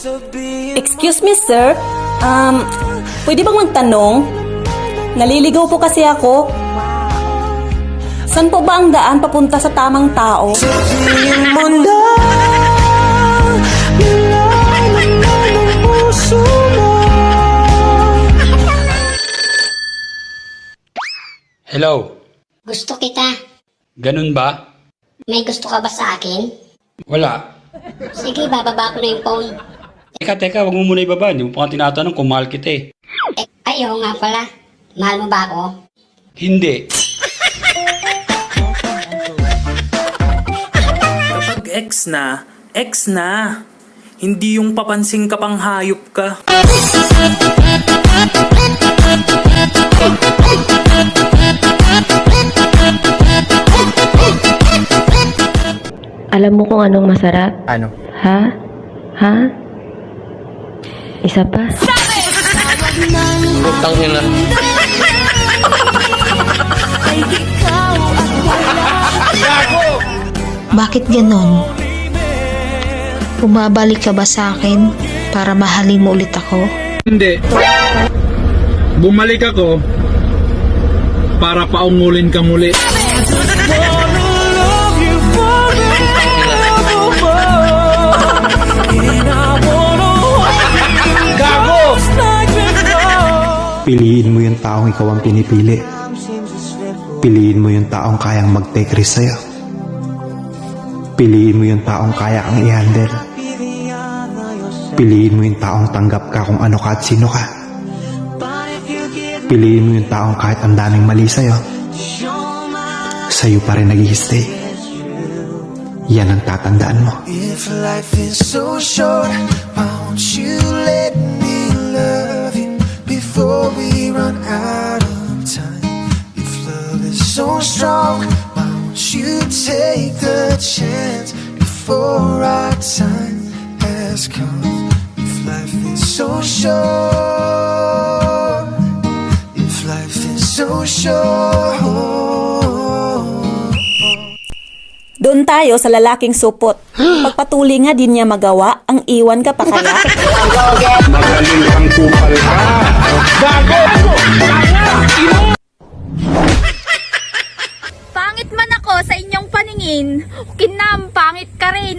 Excuse me, sir. Pwede bang magtanong? Naliligaw po kasi ako. Saan po ba ang daan papunta sa tamang tao? Hello? Gusto kita. Ganun ba? May gusto ka ba sa akin? Wala. Sige, bababa ko na yung phone. Teka, wag mo muna ibaba. Hindi mo pa nga tinatanong kung mahal kita eh. Ayaw nga pala. Mahal mo ba ako? Hindi. Kapag ex na. Hindi yung papansin ka pang hayop ka. Alam mo kung anong masarap? Ano? Ha? Ha? Isa pa? Utang yun na. Bakit ganon? Bumabalik ka ba sa akin para mahalin mo ulit ako? Hindi. Bumalik ako para paungulin ka muli. Piliin mo yung taong ikaw ang pinipili. Piliin mo yung taong kayang mag-take risk sa'yo. Piliin mo yung taong kaya kang i-handle. Piliin mo yung taong tanggap ka kung ano ka at sino ka. Piliin mo yung taong kahit ang daming mali sa'yo, sa'yo pa rin nag-i-stay. Yan ang tatandaan mo. If life is so short, why won't you let me love you before we run out of time? If love is so strong, why won't you take the chance before our time has come? If life is so short, if life is so short. Doon tayo sa lalaking supot. Pagpatuloy nga din niya magawa, ang iwan ka pa kaya? Magaling ang kupal ka. Pangit man ako sa inyong paningin, kinampangit ka rin.